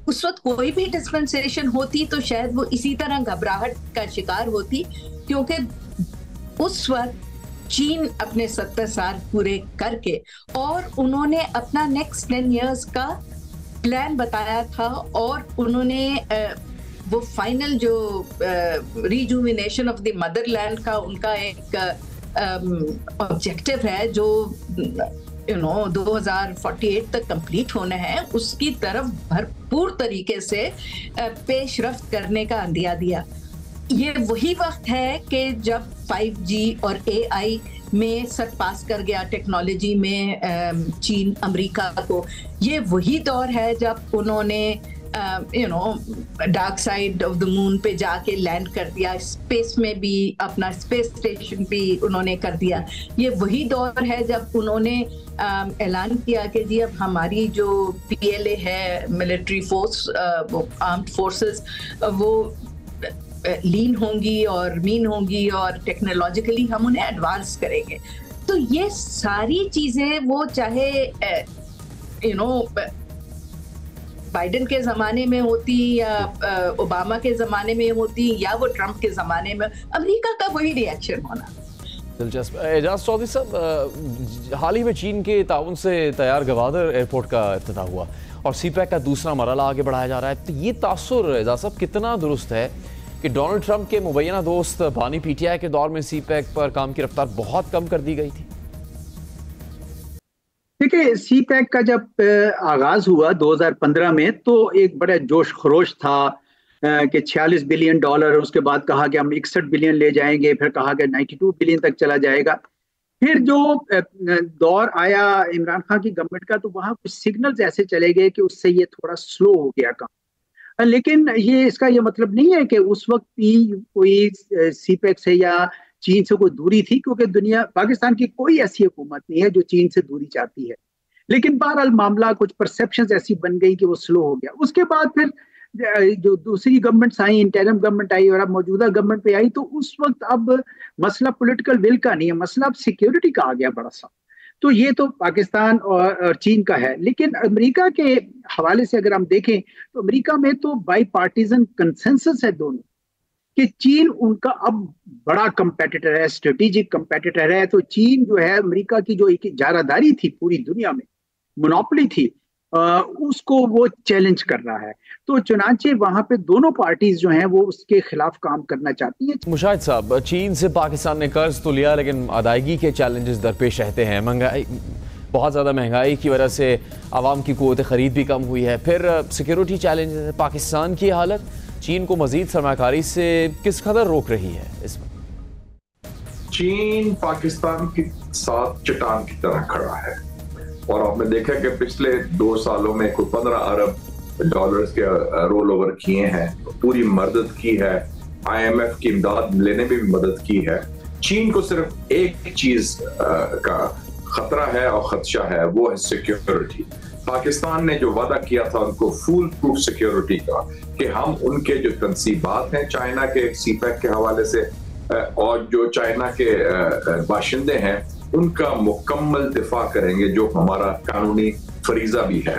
उस वक्त कोई भी डिस्पेंसेशन होती तो शायद वो इसी तरह घबराहट का शिकार होती, क्योंकि उस वक्त चीन अपने 70 साल पूरे करके और उन्होंने अपना नेक्स्ट 10 इयर्स का प्लान बताया था, और उन्होंने वो फाइनल जो रिजुविनेशन ऑफ द मदरलैंड का उनका एक ऑब्जेक्टिव है जो 2048 तक कंप्लीट होना है, उसकी तरफ भरपूर तरीके से पेशरफ्त करने का अंदिया दिया। ये वही वक्त है कि जब 5G और AI में सरपास कर गया टेक्नोलॉजी में चीन अमेरिका को। ये वही दौर है जब उन्होंने dark side of the moon पे जाके लैंड कर दिया, स्पेस में भी अपना स्पेस स्टेशन भी उन्होंने कर दिया। ये वही दौर है जब उन्होंने ऐलान किया कि जी अब हमारी जो PLA है, मिलिट्री फोर्स, आर्म्ड फोर्सेस, वो लीन होंगी और मीन होंगी और टेक्नोलॉजिकली हम उन्हें एडवांस करेंगे। तो ये सारी चीजें वो चाहे बाइडेन के ज़माने में होती या ओबामा के ज़माने में होती या वो ट्रंप के ज़माने में, अमेरिका का वही रिएक्शन होना। दिलचस्प। एजाज चौधरी साहब, हाल ही में चीन के ताउन से तैयार गवादर एयरपोर्ट का इफ्तिताह हुआ और सीपैक का दूसरा मरहला आगे बढ़ाया जा रहा है। तो ये तासुर एजाज साहब कितना दुरुस्त है कि डोनाल्ड ट्रंप के मुबैना दोस्त बानी PTI के दौर में सीपैक पर काम की रफ्तार बहुत कम कर दी गई थी? देखिए, सीपैक का जब आगाज हुआ 2015 में तो एक बड़ा जोश खरोश था कि $46 बिलियन, उसके बाद कहा कि हम 61 बिलियन ले जाएंगे, फिर कहा कि 92 बिलियन तक चला जाएगा। फिर जो दौर आया इमरान खान की गवर्नमेंट का, तो वहाँ कुछ सिग्नल्स ऐसे चले गए कि उससे ये थोड़ा स्लो हो गया काम। लेकिन ये इसका ये मतलब नहीं है कि उस वक्त भी कोई सीपैक से या चीन से कोई दूरी थी, क्योंकि पाकिस्तान की कोई ऐसी हुकूमत नहीं है जो चीन से दूरी चाहती है। लेकिन बहरहाल मामला कुछ परसेप्शंस ऐसी बन गई कि वो स्लो हो गया। उसके बाद फिर जो दूसरी गवर्नमेंट्स आई, इंटरिम गवर्नमेंट आई और अब मौजूदा गवर्नमेंट पे आई, तो उस वक्त अब मसला पॉलिटिकल विल का नहीं है, मसला अब सिक्योरिटी का आ गया बड़ा सा। तो ये तो पाकिस्तान और चीन का है। लेकिन अमेरिका के हवाले से अगर हम देखें तो अमेरिका में तो बाई पार्टीजन कंसेंसस है दोनों कि चीन उनका अब बड़ा कंपेटिटर है, स्ट्रेटेजिक कंपेटिटर है। तो चीन जो है अमेरिका की जो एक जारादारी थी पूरी दुनिया में, मोनोपोली थी, उसको वो चैलेंज कर रहा है। तो चुनांचे वहां पे दोनों पार्टीज जो हैं वो उसके खिलाफ काम करना चाहती हैं। मुशाहिद साहब, चीन से पाकिस्तान ने कर्ज तो लिया लेकिन अदायगी के चैलेंजेस दरपेश रहते हैं। महंगाई, बहुत ज़्यादा महंगाई की वजह से आवाम की क़ुव्वत ख़रीद भी कम हुई है। फिर सिक्योरिटी चैलेंजेस है। पाकिस्तान की हालत चीन को मजीद सरमाकारी से किस कदर रोक रही है? इसमें चीन पाकिस्तान के साथ चट्टान की तरह खड़ा है और आपने देखा कि पिछले 2 सालों में कोई $15 अरब के रोल ओवर किए हैं, पूरी मदद की है, IMF की इमदाद लेने में भी मदद की है। चीन को सिर्फ एक चीज का खतरा है और खदशा है, वो है सिक्योरिटी। पाकिस्तान ने जो वादा किया था उनको फुल प्रूफ सिक्योरिटी का कि हम उनके जो तनसीबात हैं चाइना के सीपैक के हवाले से और जो चाइना के बाशिंदे हैं उनका मुकम्मल दिफा करेंगे, जो हमारा कानूनी फरीजा भी है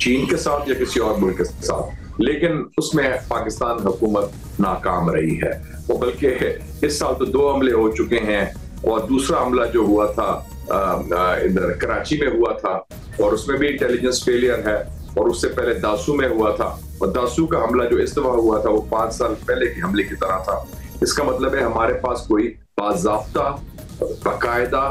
चीन के साथ या किसी और मुल्क के साथ। लेकिन उसमें पाकिस्तान हुकूमत नाकाम रही है। वो बल्कि इस साल तो 2 हमले हो चुके हैं और दूसरा हमला जो हुआ था इधर कराची में हुआ था और उसमें भी इंटेलिजेंस फेलियर है, और उससे पहले दासू में हुआ था, और दासू का हमला जो इस दफा हुआ था वो 5 साल पहले के हमले की तरह था। इसका मतलब है हमारे पास कोई बाज़ाब्ता बाकायदा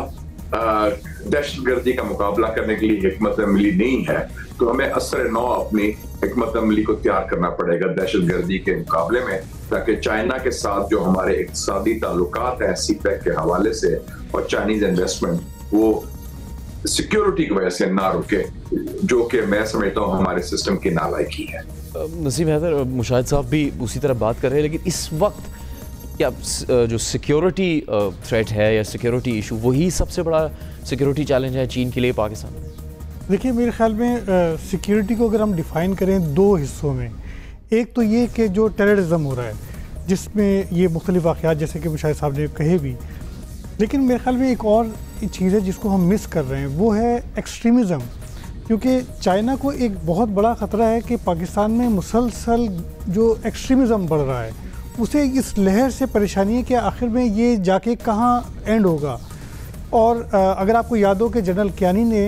दहशतगर्दी का मुकाबला करने के लिए हिकमत अमली नहीं है, तो हमें असर नौ अपनी हिकमत अमली को तैयार करना पड़ेगा दहशतगर्दी के मुकाबले में, ताकि चाइना के साथ जो हमारे इक्तिसादी ताल्लुकात हैं सीपैक के हवाले से और चाइनीज इन्वेस्टमेंट, वो सिक्योरिटी की वजह से ना रुके, जो कि मैं समझता हूँ हमारे सिस्टम की नालायकी है। नसीम हैदर, मुशाहिद साहब भी उसी तरह बात कर रहे हैं, लेकिन इस वक्त क्या जो सिक्योरिटी थ्रेट है या सिक्योरिटी इशू वही सबसे बड़ा सिक्योरिटी चैलेंज है चीन के लिए पाकिस्तान में? देखिए, मेरे ख्याल में सिक्योरिटी को अगर हम डिफ़ाइन करें 2 हिस्सों में, एक तो ये कि जो टेररिज्म हो रहा है जिसमें ये मुख्तलिफ वाक़यात जैसे कि मुशाहिद साहब ने कहे भी, लेकिन मेरे ख्याल में एक और चीज़ है जिसको हम मिस कर रहे हैं, वो है एक्सट्रीमिज़म। क्योंकि चाइना को एक बहुत बड़ा ख़तरा है कि पाकिस्तान में मुसलसल जो एक्सट्रीमिज़म बढ़ रहा है, उसे इस लहर से परेशानी है कि आखिर में ये जाके कहाँ एंड होगा। और अगर आपको याद हो कि जनरल कियानी ने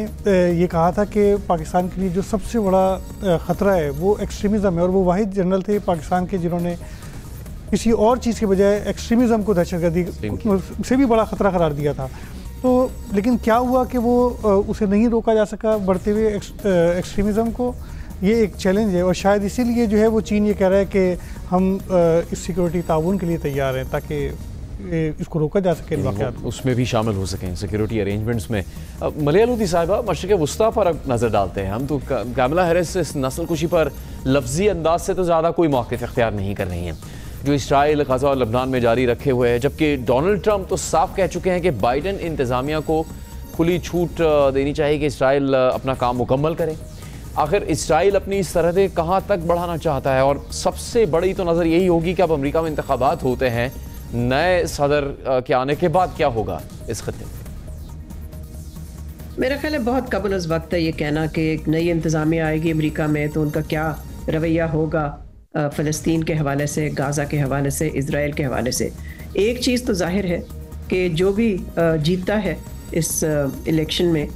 ये कहा था कि पाकिस्तान के लिए जो सबसे बड़ा ख़तरा है वो एक्सट्रीमिज़म है, और वो वाहिद जनरल थे पाकिस्तान के जिन्होंने किसी और चीज़ के बजाय एक्सट्रीमिज़म को दहशतगर्दी से भी बड़ा ख़तरा करार दिया था। तो लेकिन क्या हुआ कि वो उसे नहीं रोका जा सका बढ़ते हुए एक्सट्रीमिज़म को। ये एक चैलेंज है, और शायद इसीलिए जो है वो चीन ये कह रहा है कि हम इस सिक्योरिटी ताउन के लिए तैयार हैं ताकि इसको रोका जा सके, वाक़यात उसमें भी शामिल हो सकें सिक्योरिटी अरेंजमेंट्स में। मलयालूदी साहिबा, मशरिक़ वुस्ता पर नज़र डालते हैं हम, तो कामिला हैरिस इस नस्ल कुशी पर लफ्जी अंदाज से तो ज़्यादा कोई मौक़िफ़ इख्तियार नहीं कर रही हैं जो इसराइल, गज़ा और लबनान में जारी रखे हुए हैं, जबकि डोनाल्ड ट्रंप तो साफ कह चुके हैं कि बाइडन इंतज़ामिया को खुली छूट देनी चाहिए कि इसराइल अपना काम मुकम्मल करे। आखिर इसराइल अपनी सरहदें कहाँ तक बढ़ाना चाहता है? और सबसे बड़ी तो नज़र यही होगी कि अब अमेरिका में इंतखाबात होते हैं, नए सदर के आने के बाद क्या होगा इस खत्ते में? मेरा ख्याल है बहुत कबल उस वक्त है ये कहना कि एक नई इंतज़ामिया आएगी अमेरिका में तो उनका क्या रवैया होगा फ़लस्तीन के हवाले से, गाज़ा के हवाले से, इज़राइल के हवाले से। एक चीज़ तो जाहिर है कि जो भी जीतता है इस इलेक्शन में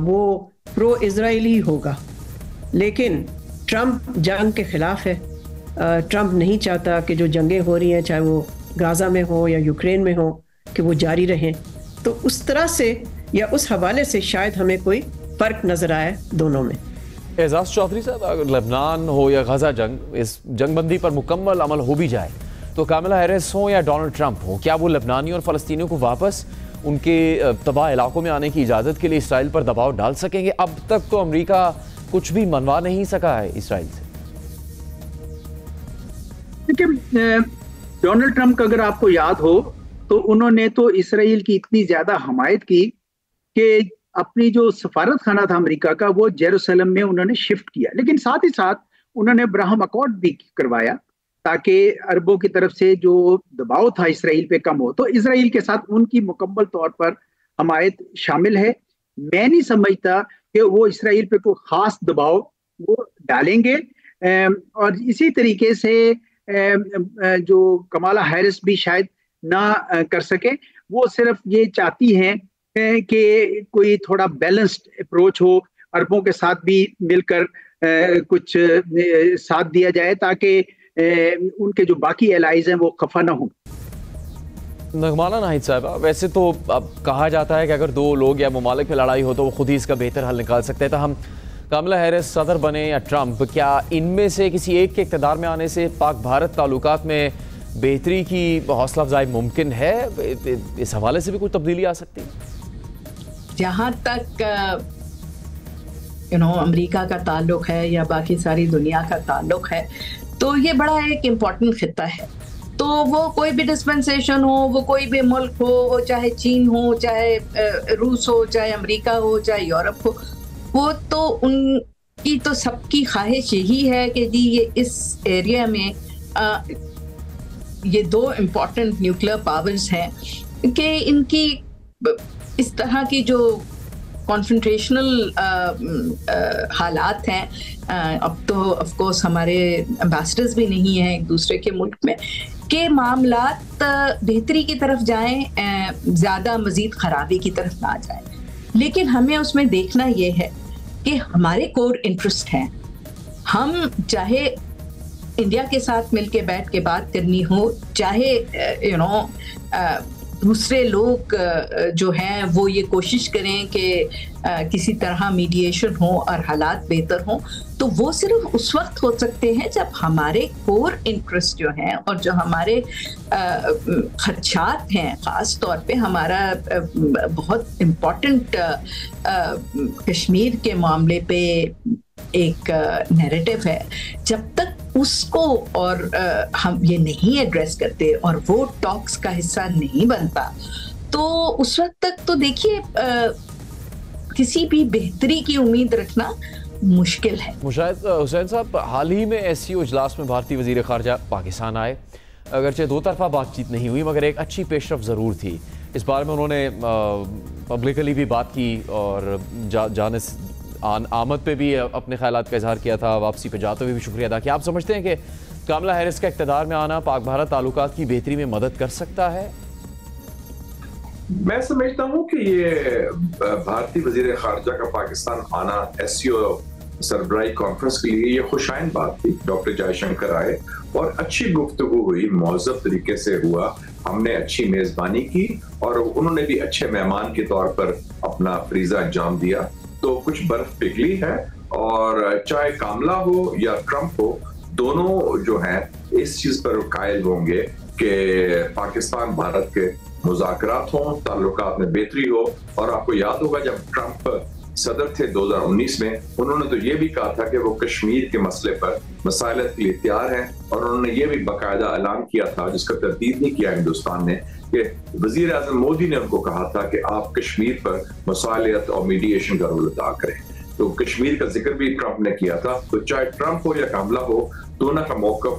वो प्रो इज़राइली होगा, लेकिन ट्रंप जंग के ख़िलाफ़ है। ट्रंप नहीं चाहता कि जो जंगें हो रही हैं, चाहे वो गाज़ा में हो या यूक्रेन में हो, कि वो जारी रहें। तो उस तरह से या उस हवाले से शायद हमें कोई फ़र्क नज़र आए दोनों में। एजाज चौधरी साहब, अगर लबनान हो या गज़ा जंग, इस जंगबंदी पर मुकम्मल अमल हो भी जाए तो कामिला हैरिस हो या डोनाल्ड ट्रंप हो, क्या वो लबनानी और फ़लस्तीनियों को वापस उनके तबाह इलाकों में आने की इजाज़त के लिए इसराइल पर दबाव डाल सकेंगे? अब तक तो अमेरिका कुछ भी मनवा नहीं सका है इसराइल से। देखिए, डोनाल्ड ट्रंप का अगर आपको याद हो तो उन्होंने तो इसराइल की इतनी ज्यादा हमायत की कि अपनी जो सफारत खाना था अमेरिका का वो जेरूसलम में उन्होंने शिफ्ट किया, लेकिन साथ ही साथ उन्होंने अब्राहम अकॉर्ड भी करवाया ताकि अरबों की तरफ से जो दबाव था इसराइल पे कम हो। तो इसराइल के साथ उनकी मुकम्मल तौर पर हमायत शामिल है। मैं नहीं समझता कि वो इसराइल पे कोई खास दबाव वो डालेंगे, और इसी तरीके से जो कमाला हैरिस भी शायद ना कर सके। वो सिर्फ ये चाहती हैं कि कोई थोड़ा बैलेंस्ड अप्रोच हो, अरबों के साथ भी मिलकर कुछ साथ दिया जाए ताकि उनके जो बाकी एलाइज हैं वो खफा ना हो। नगमाना नाहिद साहबा, वैसे तो अब कहा जाता है कि अगर दो लोग या ममालिक में लड़ाई हो तो वो खुद ही इसका बेहतर हल निकाल सकते हैं। तो हम कामिला हैरिस सदर बने या ट्रंप, क्या इनमें से किसी एक के इक़्तिदार में आने से पाक भारत ताल्लुकात में बेहतरी की हौसला अफजाई मुमकिन है? इस हवाले से भी कोई तब्दीली आ सकती है? जहाँ तक अमेरिका का ताल्लुक है या बाकी सारी दुनिया का ताल्लुक है, तो ये बड़ा एक इम्पॉर्टेंट खित्ता है। तो वो कोई भी डिस्पेंसेशन हो, वो कोई भी मुल्क हो, चाहे चीन हो, चाहे रूस हो, चाहे अमेरिका हो, चाहे यूरोप हो, वो तो उनकी तो सबकी ख्वाहिश यही है कि जी ये इस एरिया में ये दो इम्पॉर्टेंट न्यूक्लियर पावर्स हैं कि इनकी इस तरह की जो कॉन्फ्रंटेशनल हालात हैं। अब तो ऑफ कोर्स हमारे एम्बेसडर्स भी नहीं हैं एक दूसरे के मुल्क में, के मामलात बेहतरी की तरफ जाएं, ज़्यादा मज़ीद खराबी की तरफ ना जाएं। लेकिन हमें उसमें देखना ये है कि हमारे कोर इंटरेस्ट हैं। हम चाहे इंडिया के साथ मिलके बैठ के बात करनी हो, चाहे दूसरे लोग जो हैं वो ये कोशिश करें कि किसी तरह मीडिएशन हो और हालात बेहतर हो, तो वो सिर्फ उस वक्त हो सकते हैं जब हमारे कोर इंटरेस्ट जो हैं और जो हमारे खदशात हैं, ख़ास तौर पे हमारा बहुत इम्पोर्टेंट कश्मीर के मामले पे एक नैरेटिव है, जब तक उसको और हम ये नहीं एड्रेस करते और वो टॉक्स का हिस्सा नहीं बनता, तो उस वक्त तक तो देखिए किसी भी बेहतरी की उम्मीद रखना मुश्किल है। मुशाहिद हुसैन साहब, हाल ही में SCO इजलास में भारतीय वज़ीर ख़ारजा पाकिस्तान आए। अगरचे दो तरफा बातचीत नहीं हुई मगर एक अच्छी पेशरफ ज़रूर थी। इस बारे में उन्होंने पब्लिकली भी बात की और जाने आमद पे भी अपने ख्यालात का इजहार किया था, वापसी पे जाते हुए भी शुक्रिया अदा किया। आप समझते हैं कि कमला हैरिस का इक़्तिदार में आना पाक भारत ताल्लुकात की बेहतरी में मदद कर सकता है? मैं समझता हूँ कि ये भारतीय वज़ीर ख़ारजा का पाकिस्तान आना SCO सरबराही कॉन्फ्रेंस के लिए ये खुशाइन बात थी। डॉक्टर जयशंकर आए और अच्छी गुफ्तगू हुई, महज़ब तरीके से हुआ, हमने अच्छी मेज़बानी की और उन्होंने भी अच्छे मेहमान के तौर पर अपना फरीज़ा अंजाम दिया। तो कुछ बर्फ पिघली है और चाहे कामला हो या ट्रंप हो, दोनों जो हैं इस चीज पर कायल होंगे कि पाकिस्तान भारत के मुज़ाकरात हों, ताल्लुकात में बेहतरी हो। और आपको याद होगा जब ट्रंप सदर थे 2019 में, उन्होंने तो ये भी कहा था कि वो कश्मीर के मसले पर मसाइलत के लिए तैयार हैं और उन्होंने ये भी बाकायदा ऐलान किया था, जिसका तरदीद नहीं किया हिंदुस्तान ने, कि वज़ीर आज़म मोदी ने उनको कहा था कि आप कश्मीर पर मसाइलत और मीडिएशन का रोल अदा करें। तो कश्मीर का जिक्र भी ट्रंप ने किया था। तो चाहे ट्रंप हो या कामला हो, दोनों का मौक़िफ़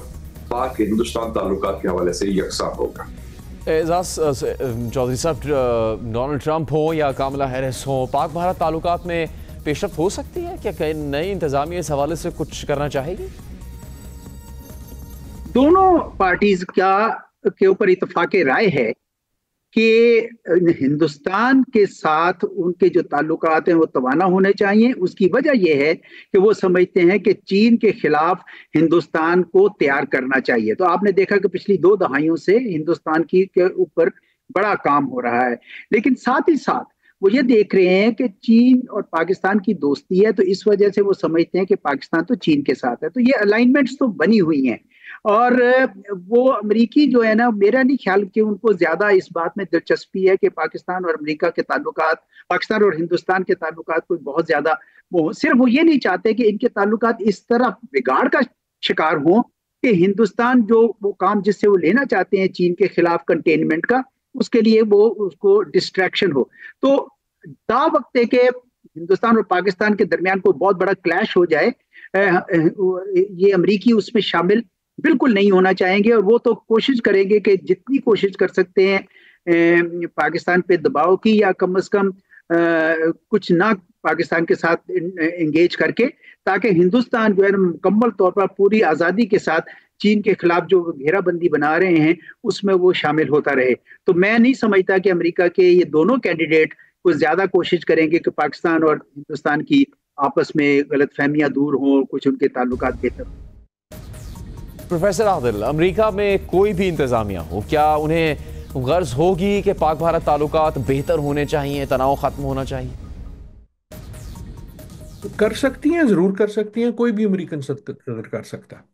पाक हिंदुस्तान ताल्लुकात के हवाले से यकसा होगा। एजाज चौधरी साहब, डोनाल्ड ट्रंप हो या कामला हैरिस हो, पाक भारत ताल्लुकात में पेशरफ्त हो सकती है क्या? कहीं नई इंतजामिया इस हवाले से कुछ करना चाहेगी? दोनों पार्टीज के ऊपर इत्तेफाक राय है कि हिंदुस्तान के साथ उनके जो ताल्लुकात हैं वो तवाना होने चाहिए। उसकी वजह यह है कि वो समझते हैं कि चीन के खिलाफ हिंदुस्तान को तैयार करना चाहिए। तो आपने देखा कि पिछली 2 दहाइयों से हिंदुस्तान के ऊपर बड़ा काम हो रहा है, लेकिन साथ ही साथ वो ये देख रहे हैं कि चीन और पाकिस्तान की दोस्ती है, तो इस वजह से वो समझते हैं कि पाकिस्तान तो चीन के साथ है। तो ये अलाइनमेंट्स तो बनी हुई हैं और वो अमेरिकी जो है ना, मेरा नहीं ख्याल कि उनको ज्यादा इस बात में दिलचस्पी है कि पाकिस्तान और अमेरिका के ताल्लुकात, पाकिस्तान और हिंदुस्तान के ताल्लुकात कोई बहुत ज्यादा सिर्फ वो ये नहीं चाहते कि इनके ताल्लुकात इस तरह बिगाड़ का शिकार हों कि हिंदुस्तान जो वो काम जिससे वो लेना चाहते हैं चीन के खिलाफ कंटेनमेंट का, उसके लिए वो उसको डिस्ट्रैक्शन हो। तो दा वक्त है कि हिंदुस्तान और पाकिस्तान के दरमियान कोई बहुत बड़ा क्लैश हो जाए, ये अमेरिकी उसमें शामिल बिल्कुल नहीं होना चाहेंगे और वो तो कोशिश करेंगे कि जितनी कोशिश कर सकते हैं पाकिस्तान पे दबाव की, या कम से कम कुछ ना पाकिस्तान के साथ एंगेज करके, ताकि हिंदुस्तान जो है मुकम्मल तौर पर पूरी आज़ादी के साथ चीन के खिलाफ जो घेराबंदी बना रहे हैं उसमें वो शामिल होता रहे। तो मैं नहीं समझता कि अमेरिका के ये दोनों कैंडिडेट कुछ ज्यादा कोशिश करेंगे कि पाकिस्तान और हिंदुस्तान की आपस में गलतफहमियां दूर हों, कुछ उनके ताल्लुकात बेहतर हों। प्रोफेसर आदिल, अमेरिका में कोई भी इंतजामिया हो, क्या उन्हें गर्ज होगी कि पाक भारत ताल्लुकात बेहतर होने चाहिए, तनाव खत्म होना चाहिए? कर सकती हैं, जरूर कर सकती हैं। कोई भी अमेरिकन सदर कर सकता,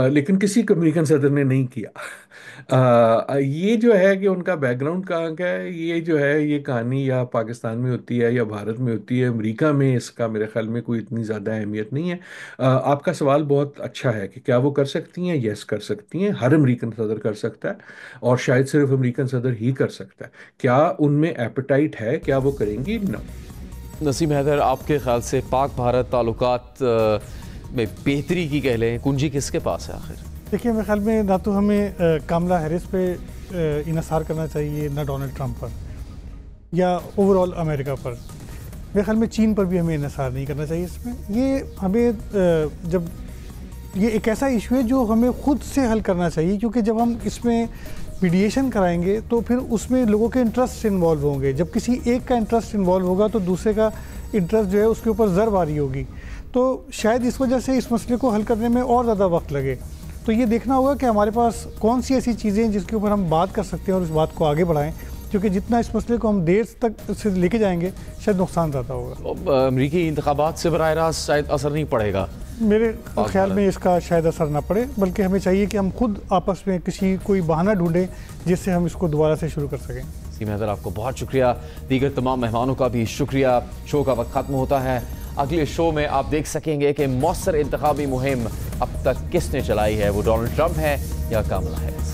लेकिन किसी अमेरिकन सदर ने नहीं किया। ये जो है कि उनका बैकग्राउंड कहाँ का है, ये जो है ये कहानी या पाकिस्तान में होती है या भारत में होती है, अमेरिका में इसका मेरे ख्याल में कोई इतनी ज़्यादा अहमियत नहीं है। आपका सवाल बहुत अच्छा है कि क्या वो कर सकती हैं? यस, कर सकती हैं। हर अमेरिकन सदर कर सकता है और शायद सिर्फ अमेरिकन सदर ही कर सकता है। क्या उनमें एपेटाइट है? क्या वो करेंगी? नो। नसीम हैदर, आपके ख्याल से पाक भारत ताल्लुकात में बेहतरी की कह लें कुंजी किसके पास है आखिर? देखिए, मेरे ख्याल में ना तो हमें कामला हैरिस पे इन्हिसार करना चाहिए, ना डोनाल्ड ट्रंप पर या ओवरऑल अमेरिका पर। मेरे ख्याल में चीन पर भी हमें इन्हिसार नहीं करना चाहिए इसमें। ये हमें जब ये एक ऐसा इशू है जो हमें खुद से हल करना चाहिए, क्योंकि जब हम इसमें मीडिएशन कराएंगे तो फिर उसमें लोगों के इंटरेस्ट इन्वॉल्व होंगे। जब किसी एक का इंटरेस्ट इन्वॉल्व होगा तो दूसरे का इंटरेस्ट जो है उसके ऊपर ज़रबारी होगी, तो शायद इस वजह से इस मसले को हल करने में और ज़्यादा वक्त लगे। तो ये देखना होगा कि हमारे पास कौन सी ऐसी चीज़ें हैं जिसके ऊपर हम बात कर सकते हैं और उस बात को आगे बढ़ाएं, क्योंकि जितना इस मसले को हम देर तक से लेके जाएंगे शायद नुकसान ज़्यादा होगा। अमरीकी इंतखाबात से बराह रास्त शायद असर नहीं पड़ेगा, मेरे ख्याल में इसका शायद असर ना पड़े, बल्कि हमें चाहिए कि हम खुद आपस में कोई बहाना ढूंढें जिससे हम इसको दोबारा से शुरू कर सकें। सीम हैदर, आपको बहुत शुक्रिया, दीगर तमाम मेहमानों का भी शुक्रिया। शो का वक्त खत्म होता है। अगले शो में आप देख सकेंगे कि मौसर इंतखाबी मुहिम अब तक किसने चलाई है, वो डोनाल्ड ट्रंप है या कमला हैरिस।